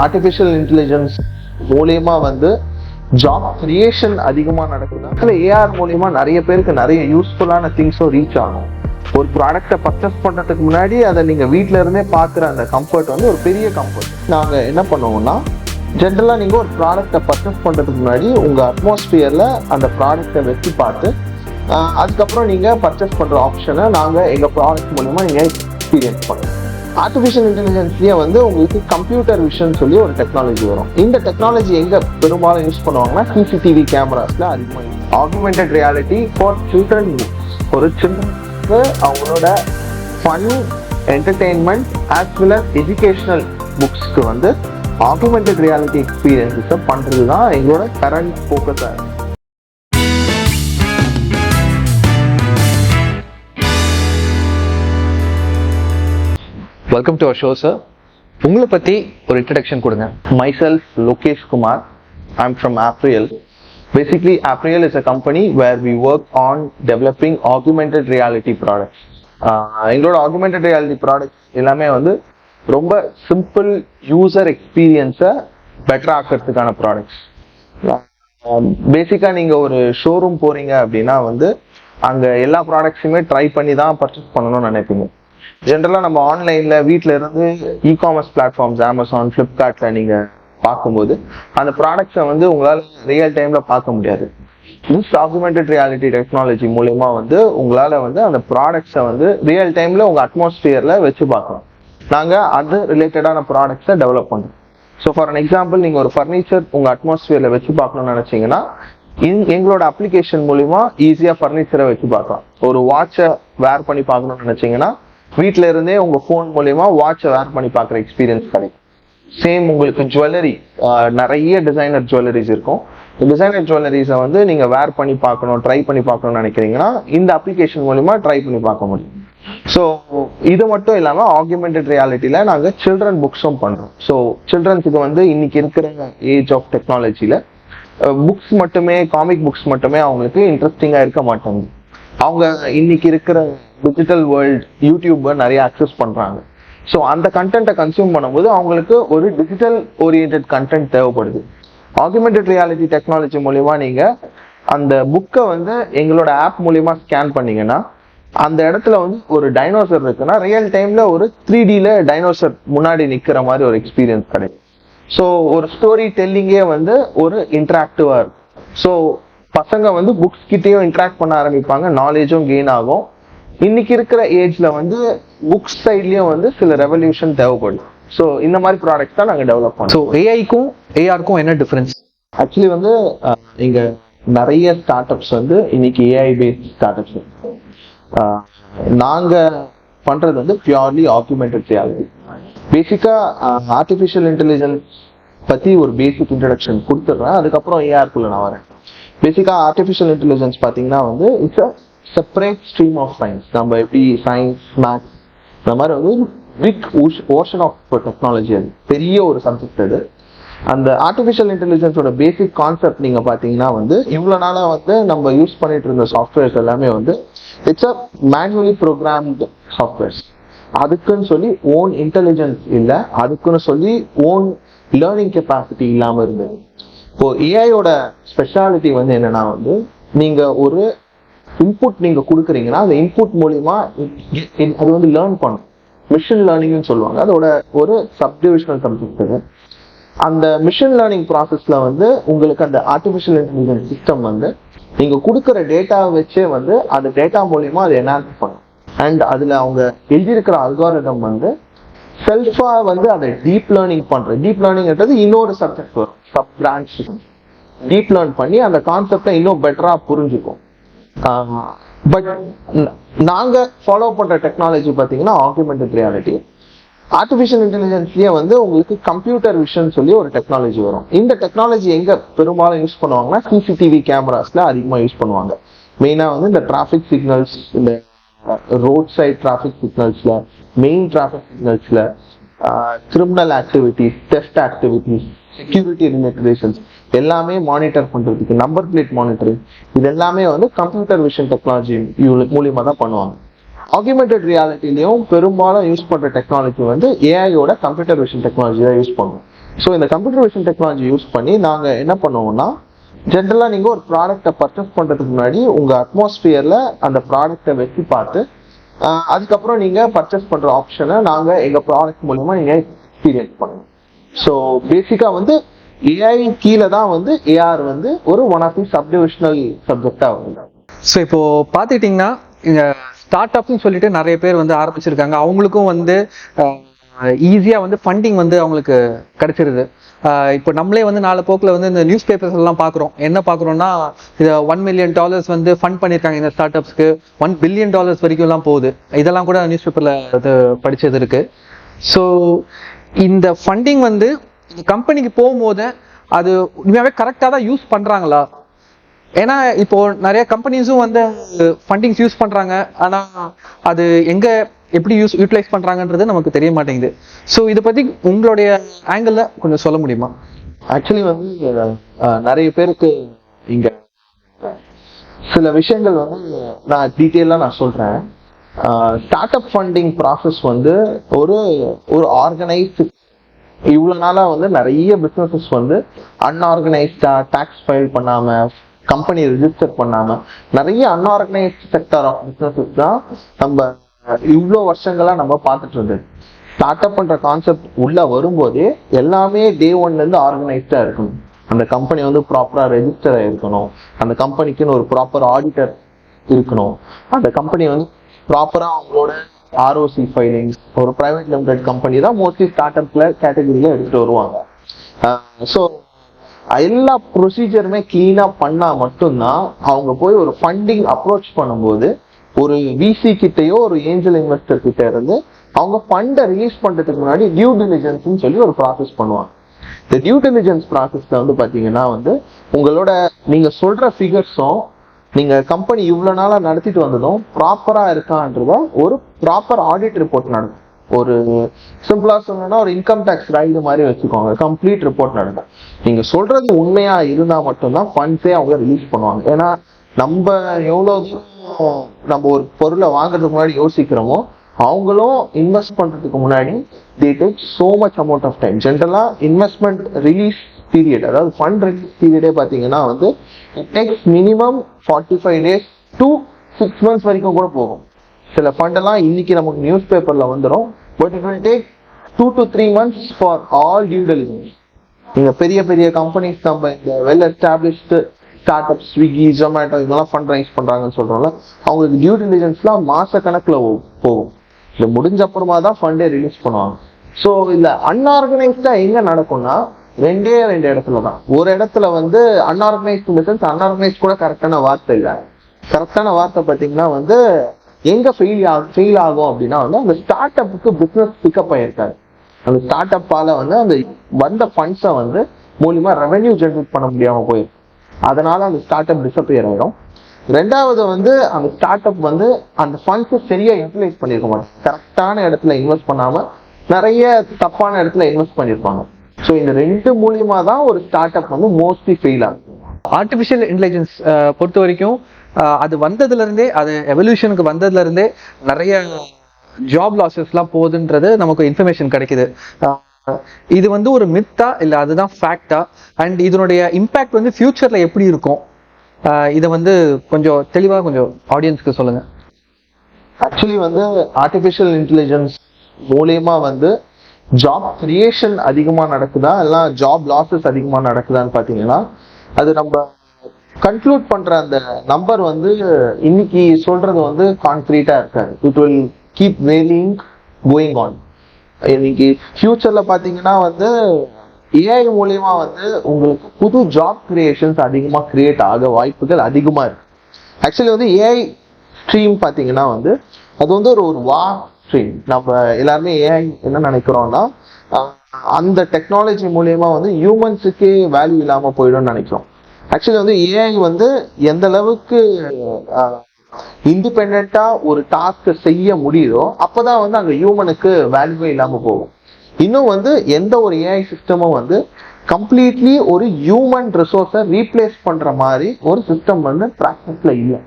Artificial intelligence மூலியமா வந்து job creation அதிகமா நடக்குது. அதுல ஏஆர் மூலியமா நிறைய பேருக்கு நிறைய யூஸ்ஃபுல்லான திங்ஸும் ரீச் ஆகும். ஒரு ப்ராடக்டை பர்ச்சேஸ் பண்றதுக்கு முன்னாடி அதை நீங்க வீட்ல இருந்தே பாக்குற அந்த கம்ஃபர்ட் வந்து ஒரு பெரிய கம்ஃபர்ட். நாங்க என்ன பண்ணுவோம்னா, ஜென்ரலா நீங்க ஒரு ப்ராடக்டை பர்ச்சேஸ் பண்றதுக்கு முன்னாடி உங்க அட்மாஸ்பியர்ல அந்த ப்ராடக்டை வச்சு பார்த்து அதுக்கப்புறம் நீங்க பர்ச்சேஸ் பண்ற ஆப்ஷனை நாங்க எங்க ப்ராடக்ட் மூலமா நீங்க எக்ஸ்பீரியன்ஸ் பண்ணுவோம். ஆர்டிஃபிஷியல் இன்டெலிஜென்ஸ்லயே வந்து உங்களுக்கு கம்ப்யூட்டர் விஷன் சொல்லி ஒரு டெக்னாலஜி வரும். இந்த டெக்னாலஜி எங்க பெரும்பாலும் யூஸ் பண்ணுவாங்கன்னா சிசிடிவி கேமராஸ்ல அதிகமாக use. Augmented reality for children. ஒரு சில்ட்ரனுக்கு அவங்களோட fun, entertainment as well as educational புக்ஸ்க்கு வந்து ஆகுமெண்டட் ரியாலிட்டி எக்ஸ்பீரியன்ஸை பண்றது தான் எங்களோட கரண்ட் ஃபோக்கஸாக இருக்கு. Welcome to our show sir. உங்களை பற்றி ஒரு இன்ட்ரடக்ஷன் கொடுங்க. Myself, Lokesh Kumar. I'm from Appriel. Basically, Appriel is a company where we work on developing augmented reality products. எங்களோட augmented reality products எல்லாமே வந்து ரொம்ப சிம்பிள் யூசர் எக்ஸ்பீரியன்ஸை பெட்டர் ஆக்கிறதுக்கான ப்ராடக்ட்ஸ். பேசிக்காக நீங்கள் ஒரு ஷோரூம் போறீங்க அப்படின்னா வந்து அங்கே எல்லா ப்ராடக்ட்ஸுமே ட்ரை பண்ணி தான் பர்ச்சேஸ் பண்ணணும்னு நினைப்பீங்க. ஜென்ரலாக நம்ம ஆன்லைன்ல வீட்டில இருந்து இ-காமர்ஸ் பிளாட்ஃபார்ம்ஸ் அமேசான், ஃப்ளிப்கார்ட்ல நீங்க பார்க்கும்போது அந்த ப்ராடக்ட்ஸை வந்து உங்களால் ரியல் டைம்ல பார்க்க முடியாது. திஸ் ஆகுமெண்டட் ரியாலிட்டி டெக்னாலஜி மூலயமா வந்து உங்களால வந்து அந்த ப்ராடக்ட்ஸை வந்து ரியல் டைம்ல உங்க அட்மாஸ்பியர்ல வச்சு பார்க்கலாம். நாங்க அது ரிலேட்டடான ப்ராடக்ட்ஸை டெவலப் பண்றோம். ஸோ ஃபார் அன் எக்ஸாம்பிள், நீங்க ஒரு ஃபர்னிச்சர் உங்க அட்மாஸ்பியர்ல வச்சு பார்க்கணும்னு நினைச்சீங்கன்னா எங்களோட அப்ளிகேஷன் மூலியமா ஈஸியா ஃபர்னிச்சரை வச்சு பார்க்கலாம். ஒரு வாட்சை வேர் பண்ணி பார்க்கணும்னு நினைச்சீங்கன்னா வீட்டில இருந்தே உங்க போன் மூலியமா வாட்சை வேர் பண்ணி பார்க்குற எக்ஸ்பீரியன்ஸ் கிடைக்கும். சேம் உங்களுக்கு ஜுவல்லரி, நிறைய டிசைனர் ஜுவல்லரிஸ் இருக்கும். டிசைனர் ஜுவல்லரிஸை வந்து நீங்க வேர் பண்ணி பார்க்கணும், ட்ரை பண்ணி பார்க்கணும்னு நினைக்கிறீங்கன்னா இந்த அப்ளிகேஷன் மூலியமா ட்ரை பண்ணி பார்க்க முடியும். ஸோ இது மட்டும் இல்லாம ஆகுமெண்டட் ரியாலிட்டியில நாங்க சில்ட்ரன் புக்ஸும் பண்றோம். ஸோ சில்ட்ரன்ஸுக்கு வந்து இன்னைக்கு இருக்கிற ஏஜ் ஆஃப் டெக்னாலஜியில புக்ஸ் மட்டுமே, காமிக் புக்ஸ் மட்டுமே அவங்களுக்கு இன்ட்ரெஸ்டிங்கா இருக்க மாட்டாங்க. அவங்க இன்னைக்கு இருக்கிற டிஜிட்டல் வேர்ல்ட், யூடியூப்பை நிறைய அக்சஸ் பண்றாங்க. ஸோ அந்த கண்டென்ட்டை கன்சியூம் பண்ணும்போது அவங்களுக்கு ஒரு டிஜிட்டல் ஓரியன்டட் கண்டென்ட் தேவைப்படுது. ஆகுமெண்டட் ரியாலிட்டி டெக்னாலஜி மூலியமா நீங்க அந்த புக்கை வந்து எங்களோட ஆப் மூலியமா ஸ்கேன் பண்ணீங்கன்னா அந்த இடத்துல வந்து ஒரு டைனோசர் இருக்குன்னா ரியல் டைம்ல ஒரு 3Dல டைனோசர் முன்னாடி நிக்கிற மாதிரி ஒரு எக்ஸ்பீரியன்ஸ் கிடைக்கும். ஸோ ஒரு ஸ்டோரி டெல்லிங்கே வந்து ஒரு இன்டராக்டிவா இருக்கும். ஸோ பசங்க வந்து புக்ஸ் கிட்டேயும் இன்டராக்ட் பண்ண ஆரம்பிப்பாங்க, நாலேஜும் கெயின் ஆகும். இன்னைக்கு இருக்கிற ஏஜ்ல வந்து புக்ஸ் சைட்லயும் வந்து சில ரெவல்யூஷன் தேவைப்படும். ஸோ இந்த மாதிரி ப்ராடக்ட் தான் நாங்கள் டெவலப் பண்ணோம். ஸோ ஏஐக்கும் ஏஆருக்கும் என்ன டிஃபரன்ஸ்? ஆக்சுவலி வந்து இங்க நிறைய ஸ்டார்ட் அப்ஸ் வந்து இன்னைக்கு ஏஐ பேஸ்ட் ஸ்டார்ட் அப்ஸ். நாங்க பண்றது வந்து பியூர்லி ஆகுமெண்டட் ரியாலிட்டி. பேசிக்கா ஆர்டிஃபிஷியல் இன்டெலிஜென்ஸ் பத்தி ஒரு பேசிக் இன்ட்ரடக்ஷன் கொடுத்துட்றேன், அதுக்கப்புறம் ஏஆர்க்குள்ள நான் வரேன். பேசிக்கா ஆர்டிஃபிஷியல் இன்டெலிஜென்ஸ் பாத்தீங்கன்னா வந்து it's a separate stream of science. நம்ம எப்படி சயின்ஸ், மேத்ஸ் இந்த மாதிரி வந்து பிக் ஓஷன் ஆஃப் டெக்னாலஜி, அது பெரிய ஒரு சப்ஜெக்ட். அது அந்த ஆர்டிஃபிஷியல் இன்டெலிஜென்ஸோட பேசிக் கான்செப்ட் நீங்க பாத்தீங்கன்னா வந்து இவ்வளவு நாளா வந்து நம்ம யூஸ் பண்ணிட்டு இருந்த சாஃப்ட்வேர்ஸ் எல்லாமே வந்து it's a manually programmed softwares. அதுக்குன்னு சொல்லி ஓன் இன்டெலிஜென்ஸ் இல்லை, அதுக்குன்னு சொல்லி ஓன் லேர்னிங் கெப்பாசிட்டி இல்லாம இருந்தது. இப்போ ஏஐயோட ஸ்பெஷாலிட்டி வந்து என்னன்னா வந்து நீங்க ஒரு இன்புட் நீங்க கொடுக்குறீங்கன்னா அந்த இன்புட் மூலியமா அது வந்து லேர்ன் பண்ணும். மிஷின் லேர்னிங்னு சொல்லுவாங்க, அதோட ஒரு சப்டிவிஷனல் சப்ஜெக்ட். அந்த மிஷின் லேர்னிங் ப்ராசஸ்ல வந்து உங்களுக்கு அந்த ஆர்டிஃபிஷியல் இன்டெலிஜென்ஸ் சிஸ்டம் வந்து நீங்க கொடுக்குற டேட்டாவை வச்சே வந்து அந்த டேட்டா மூலியமா அதை என்ஹான்ஸ் பண்ணும். அண்ட் அதுல அவங்க எழுதியிருக்கிற அல்காரிதம் வந்து செல்ஃபா வந்து அதை டீப் லேர்னிங் பண்ற. டீப் லேர்னிங்ன்றது இன்னொரு சப்ஜெக்ட் வரும், சப் பிரான்ச். டீப் லேர்ன் பண்ணி அந்த கான்செப்டை இன்னும் பெட்டரா புரிஞ்சுக்கும். பட் நாங்க ஃபாலோ பண்ற டெக்னாலஜி பாத்தீங்கன்னா ஆகுமெண்டட் ரியாலிட்டி. ஆர்டிஃபிஷியல் இன்டெலிஜென்ஸ்லயே வந்து உங்களுக்கு கம்ப்யூட்டர் விஷன் சொல்லி ஒரு டெக்னாலஜி வரும். இந்த டெக்னாலஜி எங்க பெரும்பாலும் யூஸ் பண்ணுவாங்கன்னா சிசிடிவி கேமராஸ்ல அதிகமா யூஸ் பண்ணுவாங்க. மெயினா வந்து இந்த டிராபிக் சிக்னல்ஸ், இந்த ரோட் சைட் டிராபிக் சிக்னல்ஸ்ல, மெயின் டிராபிக் சிக்னல்ஸ்ல, criminal activities, test activities, security related எல்லாமே மானிட்டர் பண்றதுக்கு, நம்பர் பிளேட் மானிட்டரிங், இது எல்லாமே வந்து கம்ப்யூட்டர் விஷன் டெக்னாலஜி மூலியமா தான் பண்ணுவாங்க. ஆகுமெண்டட் ரியாலிட்டிலையும் பெரும்பாலும் யூஸ் பண்ற டெக்னாலஜி வந்து ஏஐயோட கம்ப்யூட்டர் விஷன் டெக்னாலஜி தான் யூஸ் பண்ணுவோம். ஸோ இந்த கம்ப்யூட்டர் விஷன் டெக்னாலஜி யூஸ் பண்ணி நாங்கள் என்ன பண்ணுவோம்னா, ஜென்ரலாக நீங்கள் ஒரு ப்ராடக்டை பர்ச்சேஸ் பண்ணுறதுக்கு முன்னாடி உங்கள் அட்மாஸ்பியரில் அந்த ப்ராடக்டை வச்சு பார்த்து அதுக்கப்புறம் நீங்கள் பர்ச்சேஸ் பண்ணுற ஆப்ஷனை நாங்கள் எங்கள் ப்ராடக்ட் மூலமா நீங்கள் எக்ஸ்பீரியன்ஸ் பண்ணுவோம். ஸோ பேசிக்காக வந்து ஏஐ கீழே தான் வந்து ஏஆர் வந்து ஒரு ஒன் ஆஃப் தி சப்டிவிஷனல் சப்ஜெக்டாக வருது. ஸோ இப்போ பார்த்துக்கிட்டிங்கன்னா இங்கே ஸ்டார்ட் அப்னு சொல்லிட்டு நிறைய பேர் வந்து ஆரம்பிச்சிருக்காங்க. அவங்களுக்கும் வந்து ஈஸியாக வந்து ஃபண்டிங் வந்து அவங்களுக்கு கிடைச்சிருது. இப்போ நம்மளே வந்து நாலு போக்கில் வந்து இந்த நியூஸ் பேப்பர்ஸ் எல்லாம் பார்க்குறோம். என்ன பார்க்குறோம்னா, இது $1 million வந்து ஃபண்ட் பண்ணியிருக்காங்க இந்த ஸ்டார்ட் அப்ஸ்க்கு. $1 billion வரைக்கும்லாம் போகுது. இதெல்லாம் கூட நியூஸ் பேப்பரில் இது படித்தது இருக்கு. ஸோ இந்த ஃபண்டிங் வந்து கம்பெனிக்கு போகும்போது அது உண்மையாகவே கரெக்டாக தான் யூஸ் பண்ணுறாங்களா? ஏன்னா இப்போ நிறைய கம்பெனிஸும் வந்து ஃபண்டிங்ஸ் யூஸ் பண்ணுறாங்க, ஆனால் அது எங்கே எப்படி யூட்டிலைஸ் பண்ணுறாங்கன்றது நமக்கு தெரிய மாட்டேங்குது. ஸோ இதை பற்றி உங்களுடைய ஆங்கிளில் கொஞ்சம் சொல்ல முடியுமா? ஆக்சுவலி வந்து நிறைய பேருக்கு இங்கே சில விஷயங்கள் வந்து நான் டீட்டெயிலாக நான் சொல்கிறேன். ஸ்டார்ட் அப் ஃபண்டிங் ப்ராசஸ் வந்து ஒரு ஆர்கனைஸ்டு, இவ்வளோ நாளாக வந்து நிறைய பிஸ்னஸஸ் வந்து அன்ஆர்கனைஸ்டா டேக்ஸ் ஃபைல் பண்ணாமல் கம்பெனி ரிஜிஸ்டர் பண்ணாமல் நிறைய அன்ஆர்கனைஸ்ட் செக்டர் ஆஃப் பிஸ்னஸஸ் தான் நம்ம இவ்வளோ வருஷங்களா நம்ம பார்த்துட்டு இருந்தது. ஸ்டார்ட் அப் பண்ற கான்செப்ட் உள்ள வரும்போதே எல்லாமே டே ஒன்லேருந்து ஆர்கனைஸ்டா இருக்கணும். அந்த கம்பெனி வந்து ப்ராப்பரா ரெஜிஸ்டர் ஆயிருக்கணும், அந்த கம்பெனிக்குன்னு ஒரு ப்ராப்பர் ஆடிட்டர் இருக்கணும், அந்த கம்பெனி வந்து ப்ராப்பரா அவங்களோட ஆர்ஓசி ஃபைலிங்ஸ், ஒரு பிரைவேட் லிமிடெட் கம்பெனி தான் மோஸ்ட்லி ஸ்டார்ட் அப்ல கேட்டகரியில எடுத்துட்டு வருவாங்க. ஸோ எல்லா ப்ரொசீஜருமே கிளீனா பண்ணா மட்டும்தான் அவங்க போய் ஒரு ஃபண்டிங் அப்ரோச் பண்ணும்போது ஒரு விசி கிட்டையோ ஒரு ஏஞ்சல் இன்வெஸ்டர் கிட்ட இருந்து அவங்க ஃபண்டை ரிலீஸ் பண்றதுக்கு முன்னாடி டியூ டிலிஜென்ஸ் சொல்லி ஒரு ப்ராசஸ் பண்ணுவாங்க. இந்த டியூ டிலிஜென்ஸ் ப்ராசஸ்ல வந்து பாத்தீங்கன்னா வந்து உங்களோட நீங்க சொல்ற ஃபிகர்ஸும் நீங்க கம்பெனி இவ்வளவு நாளா நடத்திட்டு வந்ததும் ப்ராப்பரா இருக்கான்றத ஒரு ப்ராப்பர் ஆடிட் ரிப்போர்ட் நடக்கும். ஒரு சிம்பிளா சொல்லணும்னா ஒரு இன்கம் டேக்ஸ் ரைடு மாதிரி வச்சுக்கோங்க, கம்ப்ளீட் ரிப்போர்ட் நடக்கும். நீங்க சொல்றது உண்மையா இருந்தா மட்டும்தான் ஃபண்ட்ஸே அவங்க ரிலீஸ் பண்ணுவாங்க. ஏன்னா நம்ம எவ்வளவு தூரம் நம்ம ஒரு பொருளை வாங்குறதுக்கு முன்னாடி யோசிக்கிறோமோ அவங்களும் இன்வெஸ்ட் பண்றதுக்கு முன்னாடி they take so much amount of time. ஜென்ரலா இன்வெஸ்ட்மெண்ட் ரிலீஸ் பீரியட், அதாவது ஃபண்ட் ரிலீஸ் பீரியடே பாத்தீங்கன்னா வந்து it takes minimum 45 days to 6 months வரைக்கும் கூட போகும். சில ஃபண்ட் எல்லாம் இன்னைக்கு நமக்கு நியூஸ் பேப்பர்ல வந்துடும், but it will take 2 to 3 months for all due diligence. நீங்க பெரிய பெரிய கம்பெனிஸ், நம்ம இந்த well established start up Swiggy Zomato இதெல்லாம் ஃபண்ட் ரைஸ் பண்றாங்கன்னு சொல்றோம்ல, அவங்களுக்கு டியூ டிலிஜென்ஸ்லாம் மாச கணக்குல போகும். இது முடிஞ்ச அப்புறமா தான் ஃபண்டே ரிலீஸ் பண்ணுவாங்க. ஸோ இந்த அன்ஆர்கனைஸ்டா எங்க நடக்கும்னா ரெண்டு இடத்துல தான். ஒரு இடத்துல வந்து அன்ஆர்கனைஸ்ட் மிஷன்ஸ், அன்ஆர்கனைஸ்ட் கூட கரெக்டான வார்த்தை இல்லை. கரெக்டான வார்த்தை பார்த்தீங்கன்னா வந்து எங்க ஃபெயில் ஆகும் அப்படின்னா வந்து அந்த ஸ்டார்ட் அப்புக்கு பிசினஸ் பிக்கப் ஆயிருக்காரு. அந்த ஸ்டார்ட் அப்பால வந்து அந்த வந்த ஃபண்ட்ஸை வந்து மூலியமா ரெவென்யூ ஜென்ரேட் பண்ண முடியாம போயிருக்கு. அதனால அந்த ஸ்டார்ட் அப் டிஸப்பியர் ஆயிடும். ரெண்டாவது வந்து அந்த ஸ்டார்ட் அப் வந்து அந்த ஃபண்ட்ஸை சரியா யூட்டிலைஸ் பண்ணிருக்க மாட்டாங்க. கரெக்டான இடத்துல இன்வெஸ்ட் பண்ணாம நிறைய தப்பான இடத்துல இன்வெஸ்ட் பண்ணிருப்பாங்க. ஸோ இந்த ரெண்டு மூலியமா தான் ஒரு ஸ்டார்ட் அப் வந்து மோஸ்ட்லி ஃபெயில் ஆகும். ஆர்டிஃபிஷியல் இன்டெலிஜென்ஸ் பொறுத்த வரைக்கும் அது வந்ததுல இருந்தே, அது எவல்யூஷனுக்கு வந்ததுல இருந்தே நிறைய ஜாப் லாசஸ்லாம் போகுதுன்றது நமக்கு இன்ஃபர்மேஷன் கிடைக்குது. இது வந்து ஒரு மித்தா இல்லை அதுதான் ஃபேக்டா? அண்ட் இதனுடைய இம்பாக்ட் வந்து ஃபியூச்சர்ல எப்படி இருக்கும்? இதை வந்து கொஞ்சம் தெளிவாக கொஞ்சம் ஆடியன்ஸ்க்கு சொல்லுங்க. ஆக்சுவலி வந்து ஆர்டிஃபிஷியல் இன்டெலிஜென்ஸ் மூலியமா வந்து ஜாப் கிரியேஷன் அதிகமா நடக்குதா இல்லை ஜாப் லாசஸ் அதிகமா நடக்குதான்னு பாத்தீங்கன்னா அது நம்ம கன்க்ளூட் பண்ற அந்த நம்பர் வந்து இன்னைக்கு சொல்றது வந்து கான்கிரீட்டா இருக்காது. It will keep varying going on. இன்னைக்கு ஃபியூச்சர்ல பாத்தீங்கன்னா வந்து ஏஐ மூலியமா வந்து உங்களுக்கு புது ஜாப் கிரியேஷன்ஸ் அதிகமா கிரியேட் ஆக வாய்ப்புகள் அதிகமா இருக்கு. ஆக்சுவலி வந்து ஏஐ ஸ்ட்ரீம் பாத்தீங்கன்னா வந்து அது வந்து ஒரு வா ஸ்ட்ரீம். நம்ம எல்லாருமே ஏஐ என்ன நினைக்கிறோம்னா அந்த டெக்னாலஜி மூலியமா வந்து ஹியூமன்ஸுக்கே வேல்யூ இல்லாம போயிடும்னு நினைக்கிறோம். ஆக்சுவலி வந்து ஏஐ வந்து எந்த அளவுக்கு இண்டிபெண்டா ஒரு டாஸ்க் செய்ய முடியுதோ அப்பதான் வந்து அங்க ஹியூமனுக்கு வேல்யூவே இல்லாம போகும். இன்னும் வந்து எந்த ஒரு ஏஐ சிஸ்டமும் வந்து கம்ப்ளீட்லி ஒரு ஹியூமன் ரிசோர்ஸை ரீப்ளேஸ் பண்ற மாதிரி ஒரு சிஸ்டம் வந்து பிராக்டிஸ்ல இல்லை.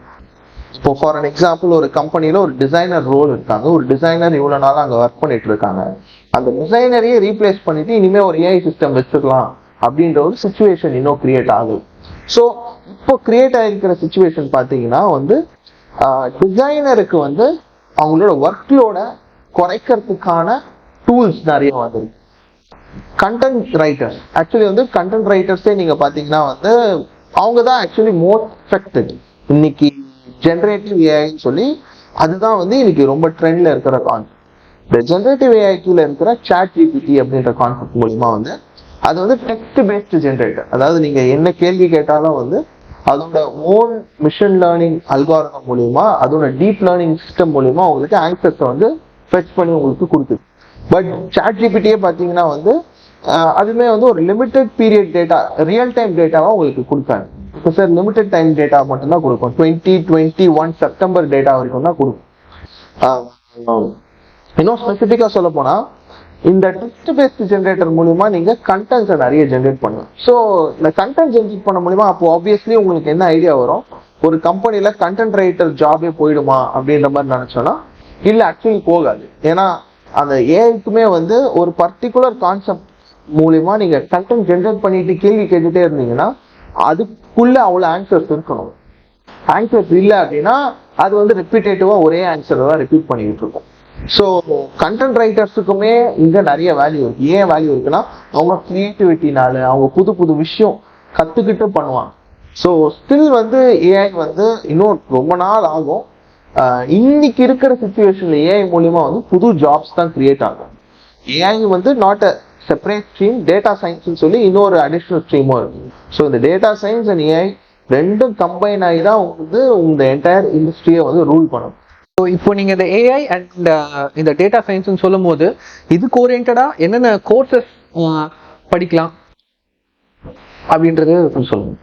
இப்போ ஃபார் அன் எக்ஸாம்பிள் ஒரு கம்பெனில ஒரு டிசைனர் ரோல் இருக்காங்க, ஒரு டிசைனர் இவ்வளவு நாள் அங்க ஒர்க் பண்ணிட்டு இருக்காங்க. அந்த டிசைனரையே ரீப்ளேஸ் பண்ணிட்டு இனிமே ஒரு ஏஐ சிஸ்டம் வச்சிடலாம் அப்படின்ற ஒரு சுச்சுவேஷன் இன்னும் கிரியேட் ஆகுது. ஸோ இப்போ கிரியேட் ஆகிருக்கிற சுச்சுவேஷன் பார்த்தீங்கன்னா வந்து டிசைனருக்கு வந்து அவங்களோட ஒர்க்லோட குறைக்கிறதுக்கான டூல்ஸ் நிறைய வந்துருக்கு. கண்டென்ட் ரைட்டர்ஸ் ஆக்சுவலி வந்து கண்டென்ட் ரைட்டர்ஸே நீங்க பாத்தீங்கன்னா வந்து அவங்க தான் ஆக்சுவலி மோஸ்ட் எஃபெக்டட். இன்னைக்கு ஜென்ரேட்டிவ் ஏஐன்னு சொல்லி அதுதான் வந்து இன்னைக்கு ரொம்ப ட்ரெண்ட்ல இருக்கிற கான்செப்ட். இந்த ஜென்ரேட்டிவ் ஏஐ கீழ இருக்கிற சாட் ஜிபிடி அப்படின்ற கான்செப்ட் மூலியமா வந்து அது வந்து டெக்ஸ்ட் பேஸ்ட் ஜென்ரேட்டர். அதாவது நீங்க என்ன கேள்வி கேட்டாலும் வந்து அதோட ஓன் மிஷின் லேர்னிங் அல்காரிதம் மூலியமா அதோட டீப் லேர்னிங் சிஸ்டம் மூலியமா உங்களுக்கு ஆன்சர்ஸ் வந்து ஃபெச் பண்ணி உங்களுக்கு கொடுக்குது. பட் சாட் ஜிபிடியே பார்த்தீங்கன்னா வந்து அதுமே வந்து ஒரு limited period data real time டேட்டாவா உங்களுக்கு கொடுக்காது. இப்போ சார் லிமிடெட் டைம் டேட்டா மட்டும்தான் கொடுக்கும். 2021 செப்டம்பர் டேட்டா வரைக்கும் தான் கொடுக்கும். இன்னும் ஸ்பெசிஃபிக்கா சொல்ல போனா இந்த டெக்ஸ்ட் பேஸ்ட் ஜென்ரேட்டர் மூலியமா நீங்க கண்டென்ட்ஸை நிறைய ஜென்ரேட் பண்ணலாம். ஸோ இந்த கண்டென்ட் ஜென்ரேட் பண்ண மூலியமா அப்போ ஆப்வியஸ்லி உங்களுக்கு என்ன ஐடியா வரும், ஒரு கம்பெனில கண்டென்ட் ரைட்டர் ஜாபே போயிடுமா அப்படின்ற மாதிரி நினைச்சோம்னா இல்ல, ஆக்சுவலி போகாது. ஏன்னா அந்த ஏஐக்குமே வந்து ஒரு பர்டிகுலர் கான்செப்ட் மூலியமா நீங்க கண்டென்ட் ஜென்ரேட் பண்ணிட்டு கேள்வி கேட்டுட்டே இருந்தீங்கன்னா அதுக்குள்ள அவ்வளவு ஆன்சர்ஸ் இருக்கணும். ஆன்சர்ஸ் இல்லை அப்படின்னா அது வந்து ரிப்பீட்டேட்டிவா ஒரே ஆன்சரை தான் ரிப்பீட் பண்ணிட்டு இருக்கும். ஸோ கண்டென்ட் ரைட்டர்ஸுக்குமே இங்க நிறைய வேல்யூ இருக்கு. ஏன் வேல்யூ இருக்குன்னா அவங்க கிரியேட்டிவிட்டினால அவங்க புது புது விஷயம் கத்துக்கிட்டு பண்ணுவாங்க. ஸோ ஸ்டில் வந்து ஏஐ வந்து இன்னும் ரொம்ப நாள் ஆகும். இன்னைக்கு இருக்கிற சுச்சுவேஷன்ல ஏஐ மூலியமா வந்து புது ஜாப்ஸ் தான் கிரியேட் ஆகும். ஏஐ வந்து not a separate stream, data science சொல்லி இன்னொரு அடிஷனல் ஸ்ட்ரீமும் இருக்கு. ஸோ இந்த டேட்டா சயின்ஸ் அண்ட் ஏஐ ரெண்டும் கம்பைன் ஆகி தான் வந்து இந்த என்டையர் இண்டஸ்ட்ரியை வந்து ரூல் பண்ணும். ஸோ இப்போ நீங்க இந்த ஏஐ அண்ட் இந்த டேட்டா சயின்ஸ்னு சொல்லும் போது இதுக்கு ஓரியன்டா என்னென்ன கோர்சஸ் படிக்கலாம் அப்படின்றது சொல்லுங்க.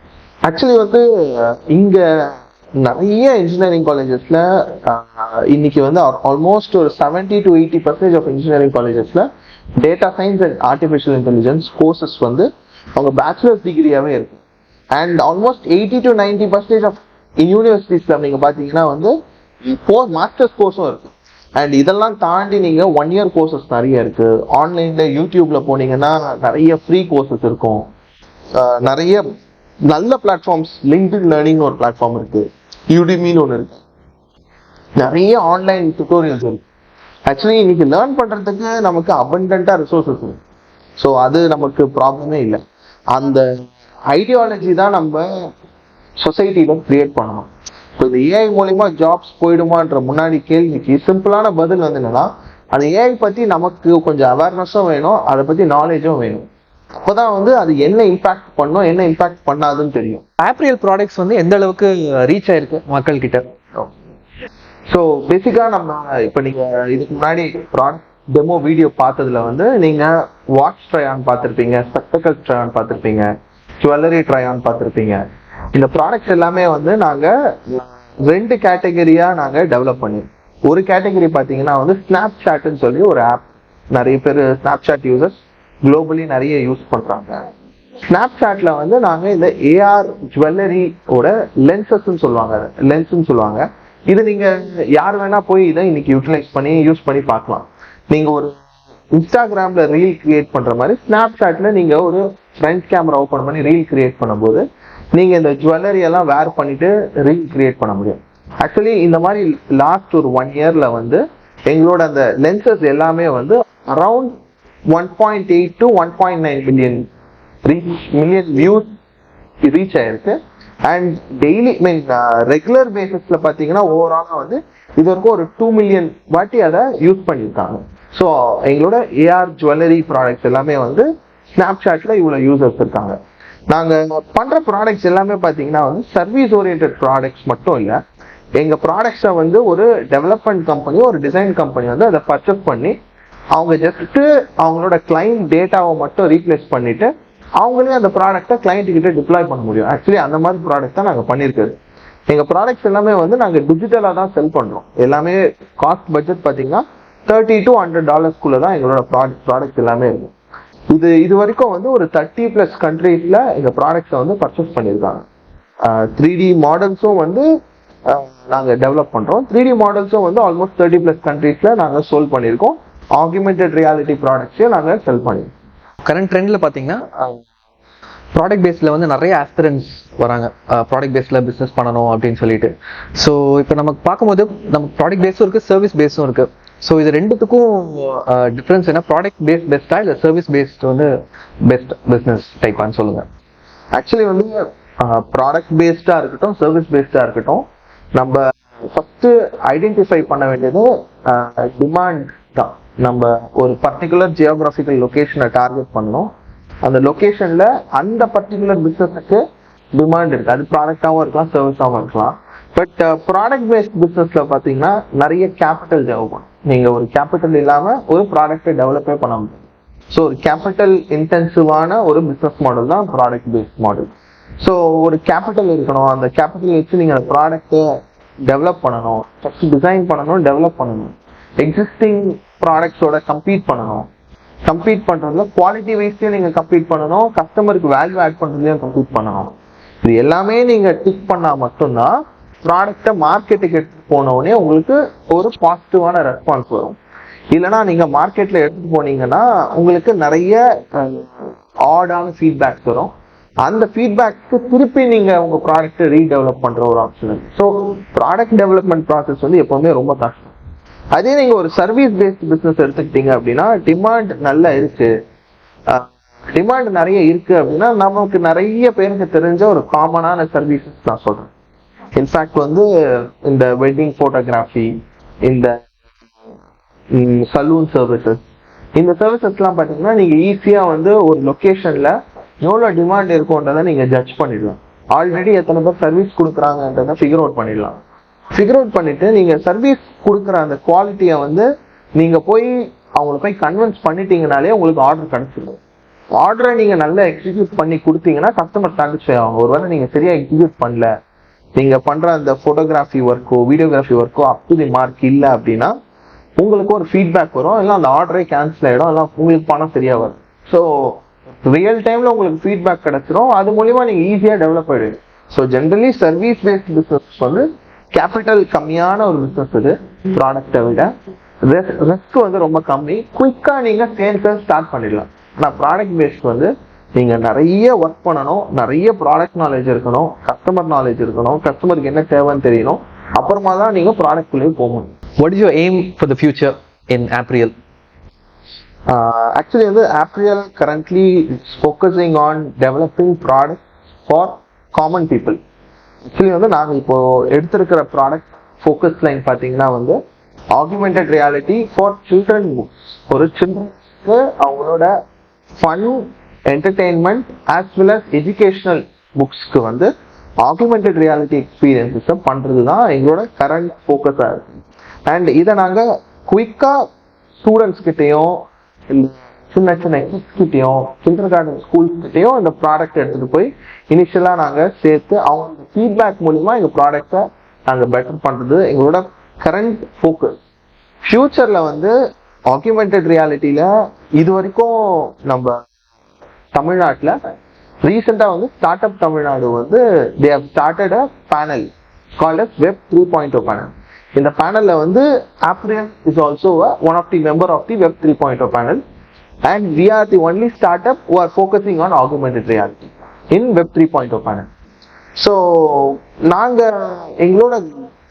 ஆக்சுவலி வந்து இங்க நிறைய இன்ஜினியரிங் காலேஜஸ்ல இன்னைக்கு வந்து ஆல்மோஸ்ட் ஒரு 70 to 80% ஆஃப் இன்ஜினியரிங் காலேஜஸ்ல data science and artificial intelligence courses வந்து அவங்க பேச்சுலர்ஸ் டிகிரியாவே இருக்கு. அண்ட் ஆல்மோஸ்ட் 80 to 90% ஆஃப் யூனிவர்சிட்டிஸ்ல நீங்க பாத்தீங்கன்னா வந்து மாஸ்டர்ஸ் கோர்ஸும் இருக்கு. அண்ட் இதெல்லாம் தாண்டி நீங்க 1 year கோர்சஸ் நிறைய இருக்கு. ஆன்லைன்ல யூடியூப்ல போனீங்கன்னா நிறைய ஃப்ரீ கோர்சஸ் இருக்கும். நிறைய நல்ல பிளாட்ஃபார்ம்ஸ், லிங்க்டின் லேர்னிங் ஒரு பிளாட்ஃபார்ம் இருக்கு, யூடிமின்னு ஒன்று இருக்கு, நிறைய ஆன்லைன் டுட்டோரியல்ஸ் இருக்கு. ஆக்சுவலி இன்னைக்கு லேர்ன் பண்றதுக்கு நமக்கு அபண்டன்டா ரிசோர்சஸ் இருக்கு. ஸோ அது நமக்கு ப்ராப்ளமே இல்லை. அந்த ஐடியாலஜி தான் நம்ம சொசைட்டில கிரியேட் பண்ணணும். இப்போ இந்த ஏஐ மூலியமா ஜாப்ஸ் போயிடுமான்ற முன்னாடி கேள்விக்கு சிம்பிளான பதில் வந்து என்னன்னா, அந்த ஏஐ பத்தி நமக்கு கொஞ்சம் அவேர்னஸும் வேணும், அதை பத்தி நாலேஜும் வேணும். அப்போதான் வந்து அது என்ன இம்பாக்ட் பண்ணும் என்ன இம்பாக்ட் பண்ணாதுன்னு தெரியும். ஆப்ரியல் ப்ராடக்ட்ஸ் வந்து எந்த அளவுக்கு ரீச் ஆயிருக்கு மக்கள் கிட்ட? ஸோ பேசிக்கா நம்ம இப்போ நீங்க இதுக்கு முன்னாடி ப்ராடக்ட் டெமோ வீடியோ பார்த்ததுல வந்து நீங்க வாட்ச் ட்ரையான் பார்த்துருப்பீங்க, ஸ்பெக்டக்கல்ஸ் ட்ரையான் பார்த்துருப்பீங்க, ஜுவல்லரி ட்ரையான் பார்த்துருப்பீங்க. இந்த ப்ராடக்ட்ஸ் எல்லாமே வந்து நாங்க 2 கேட்டகரியா நாங்க டெவலப் பண்ணிருக்கோம். ஒரு கேட்டகரி பாத்தீங்கன்னா வந்து ஸ்னாப் சாட்னு சொல்லி ஒரு ஆப், நிறைய பேர் ஸ்னாப் சாட் யூசர்ஸ் குளோபலி நிறைய யூஸ் பண்றாங்க. ஸ்னாப் சாட்ல வந்து நாங்க இந்த ஏஆர் ஜுவல்லரியோட லென்சஸ்ன்னு சொல்லுவாங்க. இது நீங்க யார் வேணா போய் இதை இன்னைக்கு யூட்டிலைஸ் பண்ணி யூஸ் பண்ணி பார்க்கலாம். நீங்க ஒரு இன்ஸ்டாகிராம்ல ரீல் கிரியேட் பண்ற மாதிரி ஸ்னாப் சாட்ல நீங்க ஒரு ஃப்ரண்ட் கேமரா ஓபன் பண்ணி ரீல் கிரியேட் பண்ணும்போது நீங்க இந்த ஜுவல்லரி எல்லாம் வேர் பண்ணிட்டு ரீல் கிரியேட் பண்ண முடியும். ஆக்சுவலி இந்த மாதிரி லாஸ்ட் ஒரு 1 yearல வந்து எங்களோட அந்த லென்சஸ் எல்லாமே வந்து around 1.8 to 1.9 million views reach ஆயிருக்கு. அண்ட் டெய்லி ரெகுலர் பேசிஸ்ல பாத்தீங்கன்னா ஓவராலா வந்து இது வரைக்கும் ஒரு 2 மில்லியன் வாட்டி அதை யூஸ் பண்ணியிருக்காங்க. ஸோ எங்களோட ஏஆர் ஜுவல்லரி ப்ராடக்ட்ஸ் எல்லாமே வந்து ஸ்னாப் சாட்ல இவ்வளவு யூசர்ஸ் இருக்காங்க. நாங்க பண்ற ப்ராடக்ட்ஸ் எல்லாமே பாத்தீங்கன்னா வந்து சர்வீஸ் ஓரியன்டட் ப்ராடக்ட்ஸ் மட்டும் இல்ல. எங்க ப்ராடக்ட்ஸை வந்து ஒரு டெவலப்மெண்ட் கம்பெனி, ஒரு டிசைன் கம்பெனி வந்து அதை பர்ச்சேஸ் பண்ணி அவங்க ஜஸ்ட் அவங்களோட கிளைண்ட் டேட்டாவை மட்டும் ரீப்ளேஸ் பண்ணிட்டு அவங்களே அந்த ப்ராடக்ட்டை கிளைண்ட் கிட்ட டிப்ளாய் பண்ண முடியும். ஆக்சுவலி அந்த மாதிரி ப்ராடக்ட் தான் நாங்க பண்ணிருக்கிறது. எங்க ப்ராடக்ட்ஸ் எல்லாமே வந்து நாங்க டிஜிட்டலா தான் செல் பண்றோம். எல்லாமே காஸ்ட் பட்ஜெட் பாத்தீங்கன்னா $30 to $100 தான் எங்களோட ப்ராடக்ட் எல்லாமே இருக்கும். இது வரைக்கும் வந்து ஒரு 30+ கண்ட்ரீஸ்ல எங்க ப்ராடக்ட்ஸை வந்து பர்ச்சேஸ் பண்ணியிருக்காங்க. 3D மாடல்ஸும் வந்து நாங்க டெவலப் பண்றோம். 3D மாடல்ஸும் வந்து ஆல்மோஸ்ட் 30+ கண்ட்ரீஸ்ல நாங்க சோல்வ் பண்ணியிருக்கோம். ஆகுமெண்டட் ரியாலிட்டி ப்ராடக்ட்ஸையும் நாங்கள் செல் பண்ணிடுவோம். கரண்ட் ட்ரெண்ட்ல பாத்தீங்கன்னா ப்ராடக்ட் பேஸ்ல வந்து நிறைய ஆஸ்பிரன்ஸ் வராங்க, ப்ராடக்ட் பேஸ்ல பிசினஸ் பண்ணணும் அப்படின்னு சொல்லிட்டு. ஸோ இப்போ நமக்கு பார்க்கும்போது நமக்கு ப்ராடக்ட் பேஸும் இருக்கு, சர்வீஸ் பேஸும் இருக்கு. ஸோ இது ரெண்டுத்துக்கும் டிஃபரன்ஸ் என்ன? ப்ராடக்ட் பேஸ் பெஸ்டா இல்லை சர்வீஸ் பேஸ்ட் வந்து பெஸ்ட் பிசினஸ் டைப்பான்னு சொல்லுங்க. ஆக்சுவலி வந்து ப்ராடக்ட் பேஸ்டா இருக்கட்டும், சர்வீஸ் பேஸ்டா இருக்கட்டும், நம்ம ஃபர்ஸ்ட் ஐடென்டிஃபை பண்ண வேண்டியது டிமாண்ட் தான். நம்ம ஒரு பர்டிகுலர் ஜியோகிராபிக்கல் லொகேஷனை டார்கெட் பண்ணணும். அந்த லொகேஷன்ல அந்த பர்டிகுலர் பிசினஸுக்கு டிமாண்ட் இருக்கு. அது ப்ராடக்டாகவும் இருக்கலாம், சர்வீஸாகவும் இருக்கலாம். பட் ப்ராடக்ட் பேஸ்ட் பிசினஸ்ல பாத்தீங்கன்னா நிறைய கேபிட்டல் தேவைப்படும். நீங்க ஒரு கேபிட்டல் இல்லாம ஒரு ப்ராடக்டை டெவலப்பே பண்ண முடியும். ஸோ ஒரு கேபிட்டல் இன்டென்சிவான ஒரு பிசினஸ் மாடல் தான் ப்ராடக்ட் பேஸ்ட் மாடல். ஸோ ஒரு கேபிட்டல் இருக்கணும். அந்த கேபிட்டல் வச்சு நீங்க அந்த ப்ராடக்டை டெவலப் பண்ணணும், ஃபர்ஸ்ட் டிசைன் பண்ணணும், டெவலப் பண்ணணும், எக்ஸிஸ்டிங் ப்ராடக்ட்ஸோட கம்பீட் பண்ணணும். கம்பீட் பண்றதுல குவாலிட்டி வைஸ்லயும் நீங்க கம்பீட் பண்ணணும், கஸ்டமருக்கு வேல்யூ ஆட் பண்றதுலயும் கம்பீட் பண்ணணும். இது எல்லாமே நீங்க டிக் பண்ணா மட்டும்தான் ப்ராடக்டை மார்க்கெட்டுக்கு எடுத்துட்டு போனோடனே உங்களுக்கு ஒரு பாசிட்டிவான ரெஸ்பான்ஸ் வரும். இல்லைன்னா நீங்க மார்க்கெட்ல எடுத்துட்டு போனீங்கன்னா உங்களுக்கு நிறைய ஆடான ஃபீட்பேக்ஸ் வரும். அந்த ஃபீட்பேக்ஸ்க்கு திருப்பி நீங்க உங்க ப்ராடக்ட்டை ரீடெவலப் பண்ற ஒரு ஆப்ஷன் இருக்கு. ஸோ ப்ராடக்ட் டெவலப்மெண்ட் ப்ராசஸ் வந்து எப்பவுமே ரொம்ப கஷ்டம். அதே நீங்க ஒரு சர்வீஸ் பேஸ்ட் பிசினஸ் எடுத்துக்கிட்டீங்க அப்படின்னா டிமாண்ட் நல்லா இருக்கு, டிமாண்ட் நிறைய இருக்கு அப்படின்னா நமக்கு நிறைய பேருக்கு தெரிஞ்ச ஒரு காமனான சர்வீசஸ் நான் சொல்றேன். இன்ஃபேக்ட் வந்து இந்த வெட்டிங் போட்டோகிராஃபி, இந்த சலூன் சர்வீசஸ், இந்த சர்வீசஸ்லாம் பார்த்தீங்கன்னா நீங்க ஈஸியா வந்து ஒரு லொகேஷன்ல எவ்வளோ டிமாண்ட் இருக்கும்ன்றதை நீங்க ஜட்ஜ் பண்ணிடலாம். ஆல்ரெடி எத்தனை பேர் சர்வீஸ் கொடுக்குறாங்கன்றதை ஃபிகர் அவுட் பண்ணிடலாம். ஃபிகர் அவுட் பண்ணிட்டு நீங்க சர்வீஸ் கொடுக்குற அந்த குவாலிட்டியை வந்து நீங்க போய் அவங்கள போய் கன்வின்ஸ் பண்ணிட்டீங்கனாலே உங்களுக்கு ஆர்டர் கிடைச்சிடும். ஆர்டரை நீங்க நல்லா எக்ஸிக்யூட் பண்ணி கொடுத்தீங்கன்னா கஸ்டமர் சாட்டிஸ்ஃபை ஆகும். ஒருவேளை நீங்க சரியா எக்ஸிக்யூட் பண்ணல, நீங்க பண்ற அந்த போட்டோகிராஃபி ஒர்க்கோ வீடியோகிராஃபி ஒர்க்கோ அப் டு தி மார்க் இல்லை அப்படின்னா உங்களுக்கு ஒரு ஃபீட்பேக் வரும், இல்லை அந்த ஆர்டரே கேன்சல் ஆகிடும், இல்லை உங்களுக்கு பணம் சரியா வரும். ஸோ ரியல் டைம்ல உங்களுக்கு ஃபீட்பேக் கிடைச்சிரும். அது மூலியமா நீங்க ஈஸியா டெவலப் ஆயிடுங்க. So generally service paste business வந்து கேபிட்டல் கம்மியான ஒரு பிசினஸ். இது ப்ராடக்டை விட ரிஸ்க் வந்து ரொம்ப கம்மி. குயிக்கா நீங்க சேல்ஸை ஸ்டார்ட் பண்ணிடலாம். ஆனால் ப்ராடக்ட் பேஸ்ட் வந்து நீங்க நிறைய ஒர்க் பண்ணணும், நிறைய ப்ராடக்ட் நாலேஜ் இருக்கணும், கஸ்டமர் நாலேஜ் இருக்கணும், கஸ்டமருக்கு என்ன தேவைன்னு தெரியணும். அப்புறமா தான் நீங்க ப்ராடக்ட் குள்ளேயே போக முடியும். What is your aim for the future in Apparel? Actually வந்து Apparel currently is focusing on developing products for common people. Actually வந்து நாங்க இப்போ எடுத்திருக்கிற ப்ராடக்ட் ஃபோக்கஸ் லைன் பாத்தீங்கன்னா வந்து augmented reality for children books. ஒரு சில்ட்ரன்ஸ்க்கு அவங்களோட fun, entertainment as well as educational புக்ஸ்க்கு வந்து ஆகுமெண்டட் ரியாலிட்டி எக்ஸ்பீரியன்ஸஸை பண்றது தான் எங்களோட கரண்ட் ஃபோக்கஸா இருக்கு. அண்ட் இதை நாங்க குயிக்கா ஸ்டூடெண்ட்ஸ் கிட்டையும் சின்ன சின்ன கிட்ஸ் கிட்டையும் கிண்டர் கார்டன் ஸ்கூல்ஸ் கிட்டையும் இந்த ப்ராடக்ட் எடுத்துட்டு போய் இனிஷியலா நாங்க சேர்த்து அவங்க ஃபீட்பேக் மூலியமா எங்க ப்ராடக்டை நாங்க பெட்டர் பண்றது எங்களோட கரண்ட் ஃபோக்கஸ். ஃபியூச்சர்ல வந்து ஆகுமெண்டட் ரியாலிட்டியில இது வரைக்கும் நம்ம தமிழ்நாட்டில் ரீசெண்டா வந்து ஸ்டார்ட் அப் தமிழ்நாடு வந்து they have started a panel called as Web 3.0 panel. இந்த பேனல்ல வந்து Apparel is also one of the member of the Web 3.0 panel and we are the only startup who are focusing on augmented reality in Web 3.0 panel. So நாங்க எங்களோட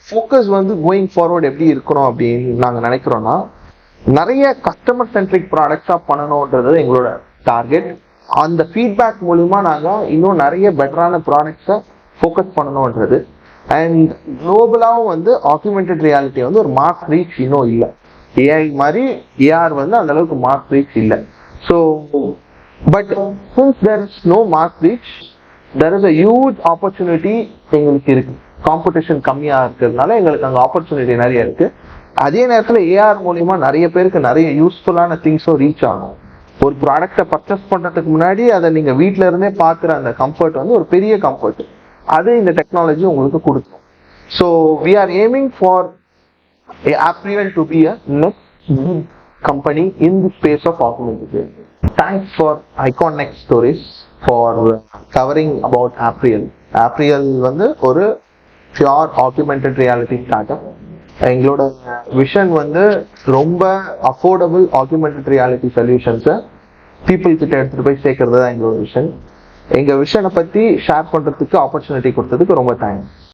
focus வந்து going forward எப்படி இருக்கணும் அப்படின்னு நாங்க நினைக்கிறோம்னா நிறைய கஸ்டமர் சென்ட்ரிக் ப்ராடக்ட்ஸா பண்ணணும்ன்றது எங்களோட target. அந்த ஃபீட்பேக் மூலியமா நாங்க இன்னும் நிறைய பெட்டரான ப்ராடக்ட்ஸை ஃபோக்கஸ் பண்ணணும்ன்றது. அண்ட் குளோபலாவும் வந்து ஆகுமெண்டட் ரியாலிட்டி வந்து ஒரு மாஸ் ரீச் இன்னும் இல்லை. ஏஐ மாதிரி ஏஆர் வந்து அந்த அளவுக்கு மாஸ் ரீச் இல்லை. So but since there is no mass reach, there is a huge opportunity எங்களுக்கு இருக்கு. காம்படிஷன் கம்மியா இருக்கிறதுனால எங்களுக்கு அங்கே ஆப்பர்ச்சுனிட்டி நிறைய இருக்கு. அதே நேரத்தில் ஏஆர் மூலியமா நிறைய பேருக்கு நிறைய யூஸ்ஃபுல்லான திங்ஸும் ரீச் ஆகும். ஒரு ப்ராடக்டை பர்ச்சேஸ் பண்றதுக்கு முன்னாடி அதை நீங்க வீட்டில இருந்தே பார்க்குற அந்த கம்ஃபர்ட் வந்து ஒரு பெரிய கம்ஃபர்ட். அது இந்த டெக்னாலஜி உங்களுக்கு கொடுக்கும். So we are aiming for Apparel to be a next big company in the space of augmented reality. Thanks for Icon Next Stories for covering about Apparel. Apparel வந்து ஒரு pure augmented reality startup. எங்களோட vision வந்து ரொம்ப affordable augmented reality சொல்யூஷன்ஸை people கிட்ட எடுத்துட்டு போய் சேர்க்கறது தான் எங்களோட விஷன். எங்க விஷனை பத்தி ஷேர் பண்றதுக்கு ஆப்பர்ச்சுனிட்டி கொடுத்ததுக்கு ரொம்ப தேங்க்ஸ்.